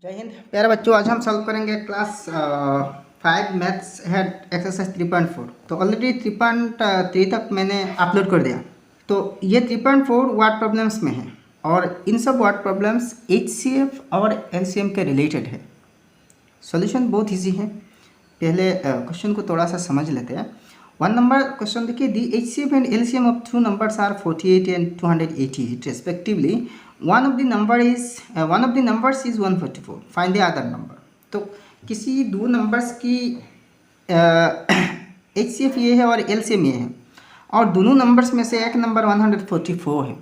जय हिंद प्यारे बच्चों। आज हम सॉल्व करेंगे क्लास 5 मैथ्स है एक्सरसाइज 3.4। तो ऑलरेडी 3.3 तक मैंने अपलोड कर दिया। तो ये 3.4 वर्ड प्रॉब्लम्स में है और इन सब वर्ड प्रॉब्लम्स HCF और LCM के रिलेटेड है। सॉल्यूशन बहुत इजी है। पहले क्वेश्चन को थोड़ा सा समझ लेते हैं। 1 नंबर क्वेश्चन देखिए, the HCF and LCM of 2 numbers are 48 and 288 respectively. one of the numbers is 144. Find the other number. तो किसी दो नंबर्स की HCF ये है और LCM ये है और दोनों नंबर्स में से एक नंबर 144 है,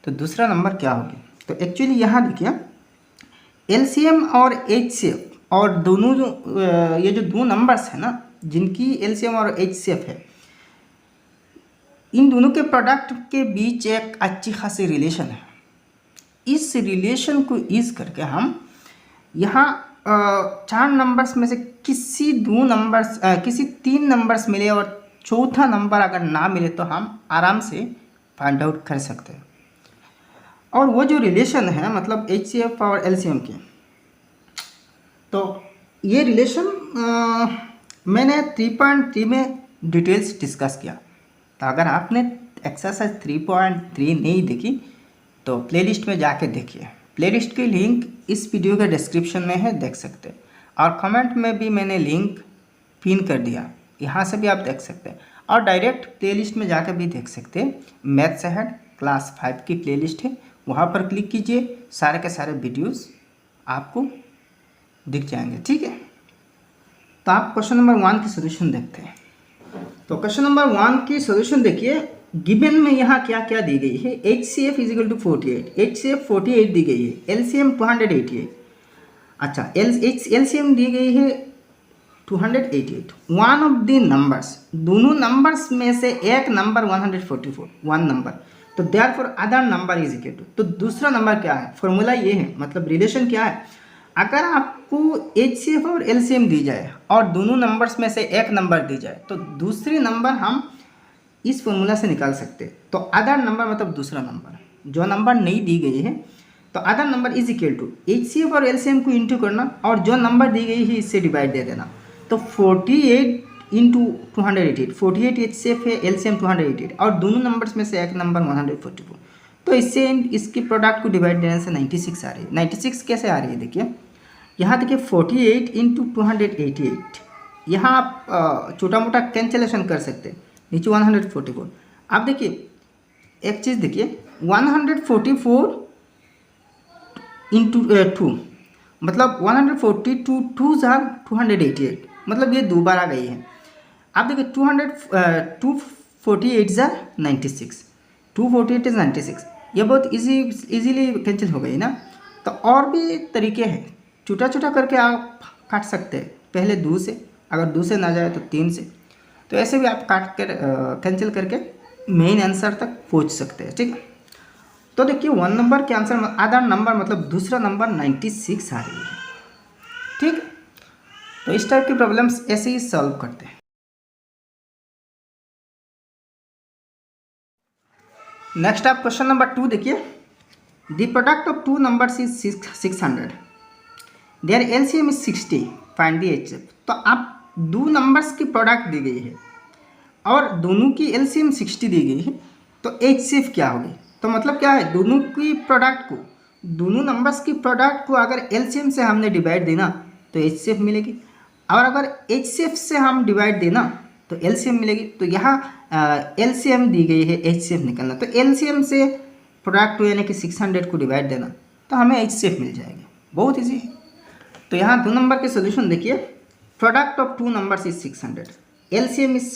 तो दूसरा नंबर क्या होगी? तो एक्चुअली यहाँ देखिए, LCM और HCF और दोनों जो ये जो दो नंबर्स है ना, जिनकी LCM और HCF है, इन दोनों के प्रोडक्ट के बीच एक अच्छी खासी रिलेशन है। इस रिलेशन को यूज़ करके हम यहाँ 4 नंबर्स में से किसी 3 नंबर्स मिले और चौथा नंबर अगर ना मिले तो हम आराम से फाइंड आउट कर सकते हैं। और वो जो रिलेशन है मतलब HCF और LCM की, तो ये रिलेशन मैंने 3.3 में डिटेल्स डिस्कस किया। तो अगर आपने एक्सरसाइज 3.3 नहीं देखी तो प्लेलिस्ट में जाके देखिए। प्लेलिस्ट की लिंक इस वीडियो के डिस्क्रिप्शन में है, देख सकते हैं। और कमेंट में भी मैंने लिंक पिन कर दिया, यहाँ से भी आप देख सकते हैं। और डायरेक्ट प्लेलिस्ट में जाकर भी देख सकते हैं। मैथ्स अहेड क्लास 5 की प्लेलिस्ट है, वहाँ पर क्लिक कीजिए, सारे के सारे वीडियोस आपको दिख जाएंगे। ठीक है, तो आप क्वेश्चन नंबर 1 की सोल्यूशन देखते हैं। तो क्वेश्चन नंबर 1 की सोल्यूशन देखिए। गिवन में यहाँ क्या क्या दी गई है? HCF is equal to 48, HCF 48 दी गई है, LCM 288। अच्छा, LCM दी गई है 288। वन ऑफ द नंबर्स, दोनों नंबर्स में से एक नंबर 144, वन नंबर, तो therefore other number is equal to, तो दूसरा नंबर क्या है? फॉर्मूला ये है, मतलब रिलेशन क्या है? अगर आपको HCF और LCM दी जाए और दोनों नंबर्स में से एक नंबर दी जाए तो दूसरी नंबर हम इस फॉर्मूला से निकाल सकते हैं। तो अदर नंबर मतलब दूसरा नंबर, जो नंबर नहीं दी गई है, तो other number is equal to HCF और LCM को इंटू करना और जो नंबर दी गई है इससे डिवाइड दे देना। तो 48 इंटू 288, 48 HCF है, LCM 288 और दोनों नंबर्स में से एक नंबर 144। तो इससे इसकी प्रोडक्ट को डिवाइड देने से 96 आ रही है। 96 कैसे आ रही है? देखिए यहाँ देखिए, 48 इंटू 288, यहाँ आप छोटा मोटा कैंसिलेशन कर सकते हैं, नीचे 144। आप देखिए एक चीज़ देखिए, 144 इंटू 2 मतलब 142 2 आर 288, मतलब ये दो बार आ गई है। आप देखिए 248 जार 96, 248 इज 96, ये बहुत इजीली कैंसिल हो गई ना। तो और भी तरीके हैं, छोटा छोटा करके आप काट सकते हैं। पहले 2 से, अगर 2 से ना जाए तो 3 से, तो ऐसे भी आप काट कर कैंसिल करके मेन आंसर तक पहुंच सकते हैं। ठीक है, तो देखिए 1 नंबर के आंसर अदर नंबर मतलब दूसरा नंबर 96 आ रही है। ठीक, तो इस टाइप की प्रॉब्लम्स ऐसे ही सॉल्व करते हैं। नेक्स्ट आप क्वेश्चन नंबर 2 देखिए। The product of 2 numbers is 600, their LCM is 60, find the HCF। तो आप दो नंबर्स की प्रोडक्ट दी गई है और दोनों की LCM 60 दी गई है, तो HCF क्या होगी? तो मतलब क्या है, दोनों की प्रोडक्ट को, दोनों नंबर्स की प्रोडक्ट को अगर LCM से हमने डिवाइड देना तो HCF मिलेगी, और अगर HCF से हम डिवाइड देना तो LCM मिलेगी। तो यहाँ LCM दी गई है, HCF निकलना, तो LCM से प्रोडक्ट को यानी कि 600 को डिवाइड देना तो हमें HCF मिल जाएगी। बहुत ईजी है। तो यहाँ 2 नंबर के सोल्यूशन देखिए। Product of 2 numbers is 600, LCM is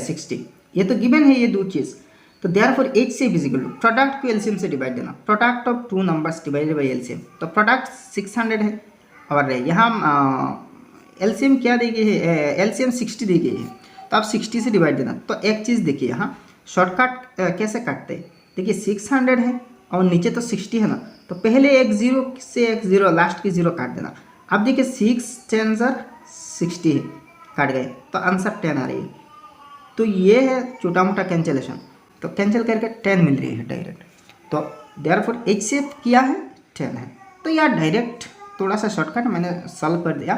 60, ये तो गिवन है ये दो चीज़। तो therefore HCF is equal to, product को LCM से डिवाइड देना, product of 2 numbers divided by LCM, तो प्रोडक्ट 600 है और यहाँ LCM क्या दी गई है? LCM 60 दी गई है, तो आप 60 से डिवाइड देना। तो एक चीज़ देखिए, यहाँ शॉर्टकट कैसे काटते हैं? देखिए 600 है और नीचे तो 60 है ना, तो पहले एक 0 से एक 0, लास्ट की 0 काट देना। अब देखिए 6 10 60 है, काट गए, तो आंसर 10 आ रही है। तो ये है छोटा मोटा कैंसिलेशन, तो कैंसिल करके 10 मिल रही है डायरेक्ट। तो देयरफॉर HCF किया है 10 है। तो यार डायरेक्ट थोड़ा सा शॉर्टकट मैंने सॉल्व कर दिया,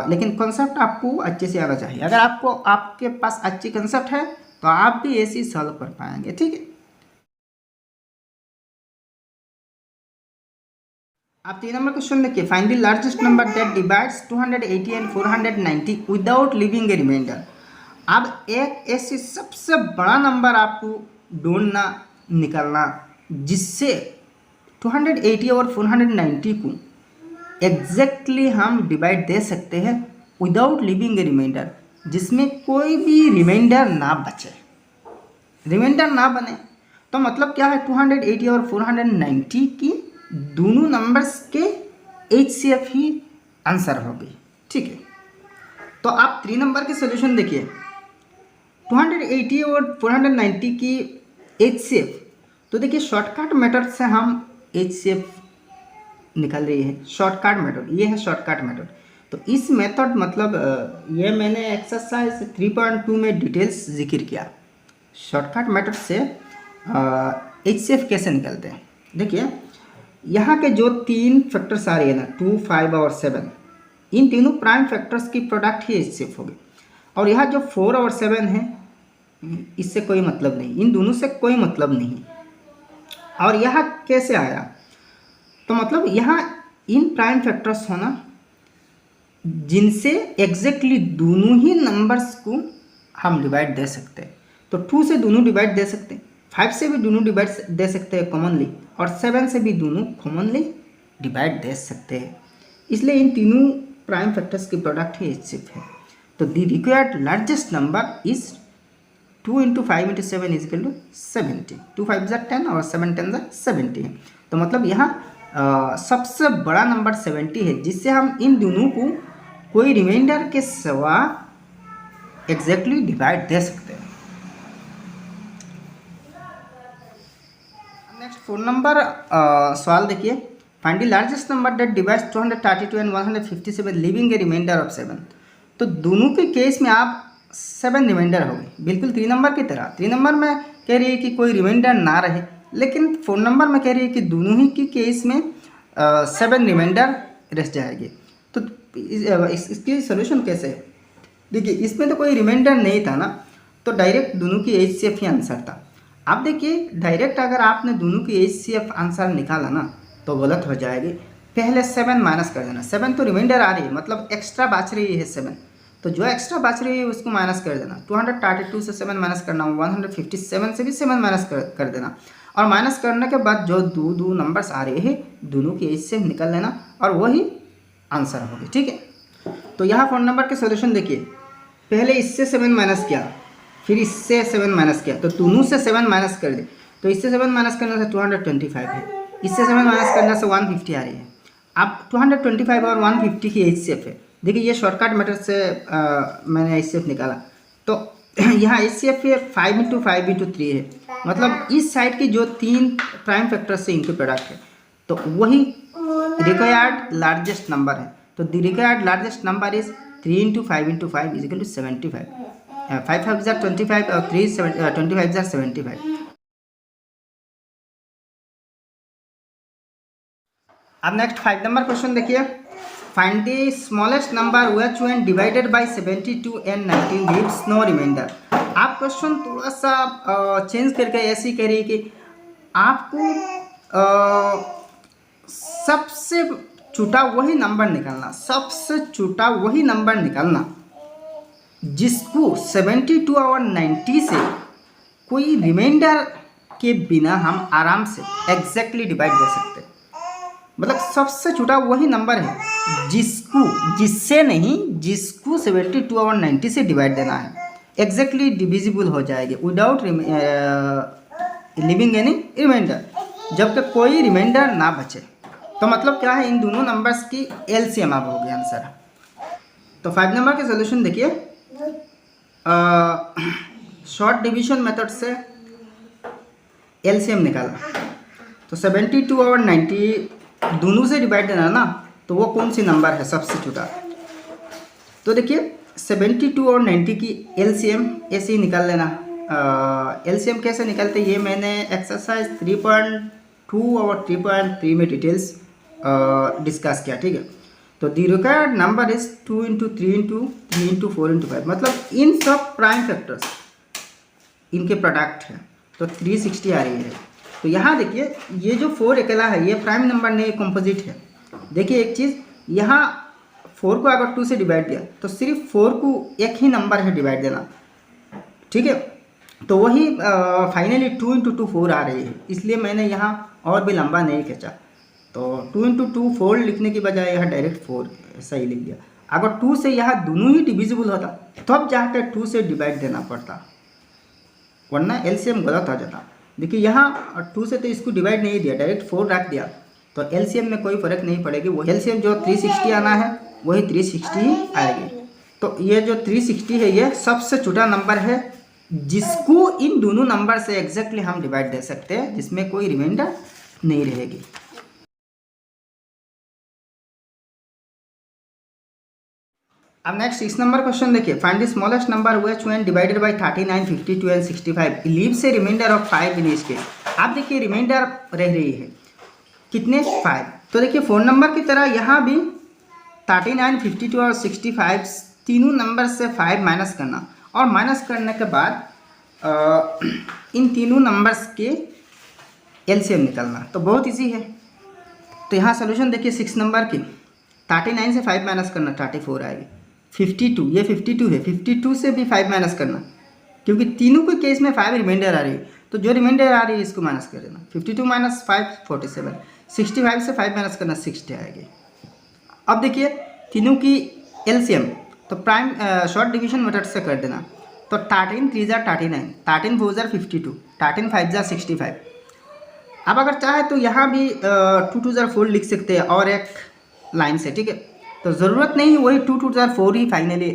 लेकिन कॉन्सेप्ट आपको अच्छे से आना चाहिए। अगर आपके पास अच्छी कॉन्सेप्ट है तो आप भी ऐसे ही सॉल्व कर पाएंगे, ठीक है। आप 3 नंबर क्वेश्चन देखिए, find the largest number that divides 280 and 490 without leaving a reminder. अब एक ऐसी सबसे बड़ा नंबर आपको ढूंढना निकालना जिससे 280 और 490 को एग्जैक्टली हम डिवाइड दे सकते हैं विदाउट लिविंग ए रिमाइंडर, जिसमें कोई भी रिमाइंडर ना बचे, रिमाइंडर ना बने। तो मतलब क्या है, 280 और 490 की दोनों नंबर्स के HCF ही आंसर होगी, ठीक है। तो आप 3 नंबर के सोल्यूशन देखिए, 280 और 490 की HCF, तो देखिए शॉर्टकट मेथड से हम HCF निकल रही है, शॉर्टकट मेथड, ये है शॉर्टकट मेथड। तो इस मेथड मतलब ये मैंने एक्सरसाइज 3.2 में डिटेल्स जिक्र किया, शॉर्टकट मेथड से HCF कैसे निकलते हैं। देखिए यहाँ के जो 3 फैक्टर्स आ रही है ना, 2, 5 और 7, इन तीनों प्राइम फैक्टर्स की प्रोडक्ट ही HCF होगी। और यहाँ जो 4 और 7 है, इससे कोई मतलब नहीं, इन दोनों से कोई मतलब नहीं। और यहाँ कैसे आया, तो मतलब यहाँ इन प्राइम फैक्टर्स होना जिनसे एग्जैक्टली दोनों ही नंबर्स को हम डिवाइड दे सकते हैं। तो 2 से दोनों डिवाइड दे सकते हैं, 5 से भी दोनों डिवाइड दे सकते हैं कॉमनली, और 7 से भी दोनों कॉमनली डिवाइड दे सकते हैं। इसलिए इन तीनों प्राइम फैक्टर्स की प्रोडक्ट ही HCF है। तो the required largest number is 2 × 5 × 7 is equal to 70। 2 5 10 और 7 10 70 है। तो मतलब यहाँ सबसे बड़ा नंबर 70 है, जिससे हम इन दोनों को कोई रिमाइंडर के सिवा एग्जैक्टली डिवाइड दे सकते हैं। नेक्स्ट 4 नंबर सवाल देखिए, find the largest number that divides 232 and 157 leaving a reminder of 7। तो दोनों के केस में आप 7 रिमाइंडर हो गए, बिल्कुल 3 नंबर की तरह। 3 नंबर में कह रही है कि कोई रिमाइंडर ना रहे, लेकिन 4 नंबर में कह रही है कि दोनों ही की केस में 7 रिमाइंडर रह जाएगी। तो इसकी सोल्यूशन कैसे है, देखिए इसमें तो कोई रिमाइंडर नहीं था ना, तो डायरेक्ट दोनों की HCF ही आंसर था। आप देखिए डायरेक्ट अगर आपने दोनों की HCF आंसर निकाला ना तो गलत हो जाएगी। पहले 7 माइनस कर देना, 7 तो रिमाइंडर आ रही है, मतलब एक्स्ट्रा बच रही है 7, तो जो एक्स्ट्रा बच रही है उसको माइनस कर देना। 232 से 7 माइनस करना, 157 से भी 7 माइनस कर देना, और माइनस करने के बाद जो दो नंबर्स आ रहे हैं दोनों की HCF निकल लेना और वही आंसर होगी, ठीक है। तो यहाँ 4 नंबर के सोल्यूशन देखिए, पहले इससे 7 माइनस किया, फिर इससे 7 माइनस किया, तो दोनों से 7 माइनस कर दे। तो इससे 7 माइनस करने से 225 है, इससे 7 माइनस करने से 150 आ रही है। अब 225 और 150 की HCF है। देखिए ये शॉर्टकट मेथड से मैंने HCF निकाला। तो यहाँ HCF है 5 × 5 × 3 है, मतलब इस साइड की जो 3 प्राइम फैक्टर से इनके प्रोडक्ट है, तो वही रिक्वायर्ड लार्जेस्ट नंबर है। तो the required largest number is 3 × 5 × 5 is equal to 75। 5 5 25 और 3 25 75। अब नेक्स्ट 5 नंबर क्वेश्चन देखिए, find the smallest number which when divided by 72 and 19 leaves no reminder. आप क्वेश्चन थोड़ा सा चेंज करके ऐसी कह रही है कि आपको सबसे छोटा वही नंबर निकालना, सबसे छोटा वही नंबर निकालना जिसको 72 और 90 से कोई रिमाइंडर के बिना हम आराम से एग्जैक्टली डिवाइड दे सकते हैं। मतलब सबसे छोटा वही नंबर है जिससे नहीं, जिसको 72 और 90 से डिवाइड देना है, एग्जैक्टली डिविजिबल हो जाएगी विदाउट लिविंग एनी रिमाइंडर, जबकि कोई रिमाइंडर ना बचे। तो मतलब क्या है, इन दोनों नंबर्स की LCM अब होगी आंसर। तो 5 नंबर के सोल्यूशन देखिए, शॉर्ट डिवीजन मेथड से LCM निकाला। तो 72 और 90 दोनों से डिवाइड देना ना, तो वो कौन सी नंबर है सबसे छोटा। तो देखिए 72 और 90 की LCM ऐसे ही निकाल लेना। LCM कैसे निकालते ये मैंने एक्सरसाइज 3.2 और 3.3 में डिटेल्स डिस्कस किया, ठीक है। तो the required number is 2 into 3 into 3 into 4 into 5, मतलब इन सब प्राइम फैक्टर्स इनके प्रोडक्ट है तो 360 आ रही है। तो यहाँ देखिए ये जो 4 अकेला है ये प्राइम नंबर नहीं, कंपोजिट है। देखिए एक चीज़, यहाँ 4 को अगर 2 से डिवाइड दिया तो सिर्फ 4 को एक ही नंबर है डिवाइड देना, ठीक है। तो वही फाइनली 2 इंटू 2 4 आ रही है, इसलिए मैंने यहाँ और भी लंबा नहीं खींचा। तो 2 इंटू 2 4 लिखने की बजाय यहाँ डायरेक्ट 4 सही लिख दिया। अगर 2 से यहाँ दोनों ही डिविजिबल होता तब जाकर 2 से डिवाइड देना पड़ता, वरना एलसीएम गलत आ जाता। देखिए यहाँ 2 से तो इसको डिवाइड नहीं दिया, डायरेक्ट 4 रख दिया, तो एलसीएम में कोई फ़र्क नहीं पड़ेगी। वो एलसीएम जो 360 आना है वही 360 ही आएगी। तो ये जो 360 है ये सबसे छोटा नंबर है जिसको इन दोनों नंबर से एग्जैक्टली हम डिवाइड दे सकते हैं, जिसमें कोई रिमाइंडर नहीं रहेगी। अब नेक्स्ट 6 नंबर क्वेश्चन देखिए, find the smallest number which when divided by 39, 52 and 65 leaves a reminder of 5 in each case. आप देखिए रिमाइंडर रह रही है कितने, 5। तो देखिए 4 नंबर की तरह यहाँ भी 39, 52 और 65 तीनों नंबर से 5 माइनस करना, और माइनस करने के बाद इन तीनों नंबर्स के एलसीएम निकालना, तो बहुत इजी है। तो यहाँ सोल्यूशन देखिए 6 नंबर की 39 से 5 माइनस करना 34 आएगी। 52 ये 52 है, 52 से भी 5 माइनस करना, क्योंकि तीनों के केस में 5 रिमाइंडर आ रही है, तो जो रिमाइंडर आ रही है इसको माइनस कर देना। 52 माइनस 5 47, 65 से 5 माइनस करना 60 आएगी। अब देखिए तीनों की एलसीएम, तो प्राइम शॉर्ट डिवीजन मेथड से कर देना। तो 13 3 जार 39, 13 4 जार 52, 13 5 जार 65। अब अगर चाहे तो यहाँ भी 2 2 जार 4 लिख सकते हैं और एक लाइन से, ठीक है। तो ज़रूरत नहीं, वही 2 2 जार 4 ही फाइनली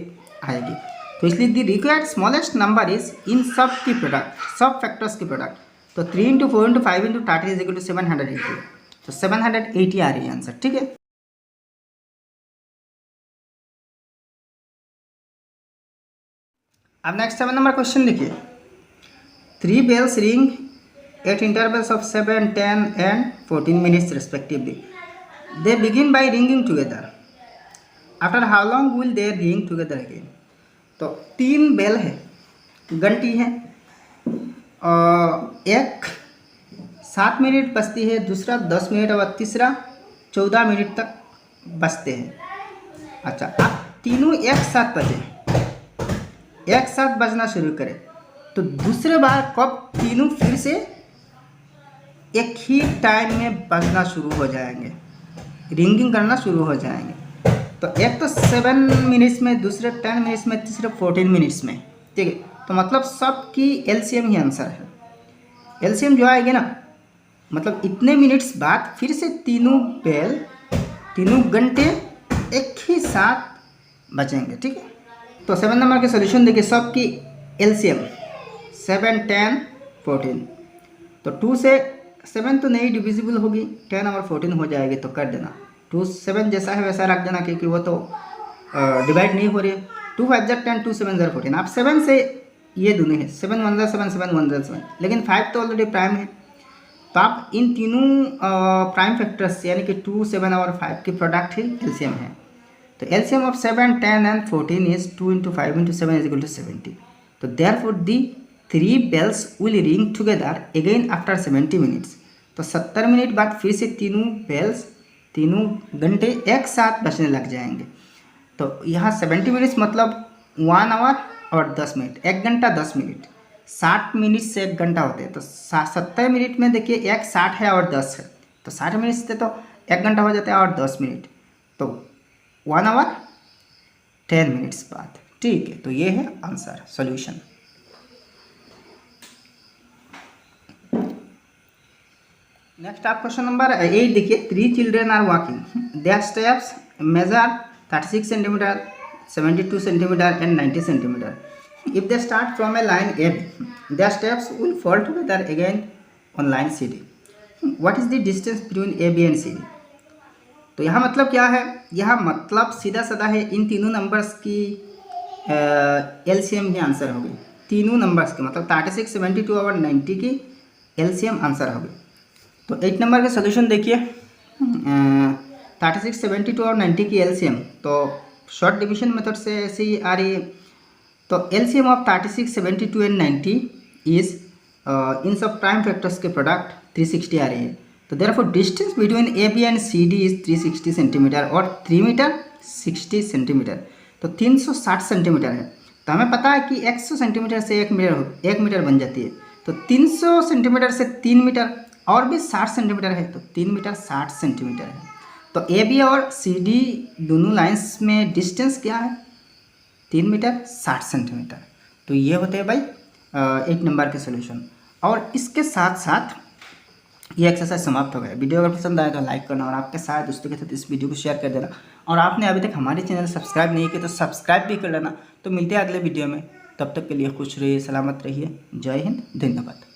आएगी। तो इसलिए the required smallest number is इन सब की प्रोडक्ट, सब फैक्टर्स की प्रोडक्ट। तो 3 into 4 into 5 into 30 is equal to 780, तो 780 आ रही है आंसर, ठीक है। अब नेक्स्ट 7 नंबर क्वेश्चन देखिए, 3 bells ring at intervals of 7, 10 and 14 minutes respectively. They begin by ringing together. After how long will they ring together again? तो 3 bell है, घंटी है, एक 7 मिनट बजती है, दूसरा 10 मिनट और तीसरा 14 मिनट तक बजते हैं। अच्छा, अब तीनों एक साथ बजे, एक साथ बजना शुरू करें तो दूसरे बार कब तीनों फिर से एक ही टाइम में बजना शुरू हो जाएंगे, रिंगिंग करना शुरू हो जाएंगे। तो एक तो 7 मिनट्स में, दूसरे 10 मिनट्स में, तीसरे 14 मिनट्स में, ठीक है। तो मतलब सबकी एलसीएम ही आंसर है। एलसीएम जो आएगी ना, मतलब इतने मिनट्स बाद फिर से तीनों बेल, तीनों घंटे एक ही साथ बचेंगे, ठीक है। तो 7 नंबर के सोल्यूशन देखिए, सबकी एलसीएम 7, 10, 14। तो 2 से 7 तो नहीं डिविजिबल होगी, 10 और 14 हो जाएगी, तो कर देना। 2 7 जैसा है वैसा रख देना, क्योंकि वो तो डिवाइड नहीं हो रही है। 2 5 जार 10, 2 7 जार 14। आप 7 से ये दोनों है, 7 1 जार 7, 7 1 जार 7, लेकिन 5 तो ऑलरेडी प्राइम है। तो आप इन तीनों प्राइम फैक्टर्स यानी कि 2, 7 और 5 की प्रोडक्ट ही एलसीएम है। तो LCM of 7, 10 and 14 is 2 into 5 into 7 is equal to 70। तो therefore the 3 bells will ring together again after 70 minutes। तो 70 मिनट बाद फिर से तीनों बेल्स, तीनों घंटे एक साथ बजने लग जाएंगे। तो यहाँ 70 मिनट्स मतलब 1 आवर और 10 मिनट, 1 घंटा 10 मिनट, 60 मिनट से 1 घंटा होते हैं। तो 70 मिनट में देखिए एक 60 है और 10 है, तो 60 मिनट से तो 1 घंटा हो जाता है और 10 मिनट, तो 1 आवर 10 मिनट्स बाद, ठीक है। तो ये है आंसर, सॉल्यूशन। नेक्स्ट आप क्वेश्चन नंबर 8 देखिए, 3 children are walking, their steps measure 36 centimetre, 72 centimetre and 90 centimetre. If they start from a line A, their steps will fall together again on line C D. What is the distance between A B and C D. तो यहाँ मतलब क्या है, यहाँ मतलब सीधा साधा है, इन तीनों नंबर्स की एलसीएम ही आंसर होगी। तीनों नंबर्स की मतलब 36, 72 और 90 की एलसीएम आंसर होगी। तो 8 नंबर के सोल्यूशन देखिए, 3672 और 90 की एलसीएम, तो शॉर्ट डिवीजन मेथड से ऐसी आ रही है। तो एलसीएम ऑफ 36, 72 एंड 90 इज इन सब प्राइम फैक्टर्स के प्रोडक्ट 360 आ रही है। तो therefore distance between A B and C D is 360 centimetre और 3 मीटर 60 सेंटीमीटर, तो 360 सेंटीमीटर है। तो हमें पता है कि 100 सेंटीमीटर से 1 मीटर बन जाती है। तो 300 सेंटीमीटर से 3 मीटर और भी 60 सेंटीमीटर है, तो 3 मीटर 60 सेंटीमीटर है। तो ए बी और सी डी दोनों लाइंस में डिस्टेंस क्या है? 3 मीटर 60 सेंटीमीटर। तो ये होते हैं भाई 8 नंबर के सोल्यूशन। और इसके साथ साथ ये एक्सरसाइज समाप्त हो गया। वीडियो अगर पसंद आए तो लाइक करना और आपके साथ दोस्तों के साथ इस वीडियो को शेयर कर देना। और आपने अभी तक हमारे चैनल सब्सक्राइब नहीं किया तो सब्सक्राइब भी कर लेना। तो मिलते हैं अगले वीडियो में, तब तक के लिए खुश रहिए, सलामत रहिए। जय हिंद, धन्यवाद।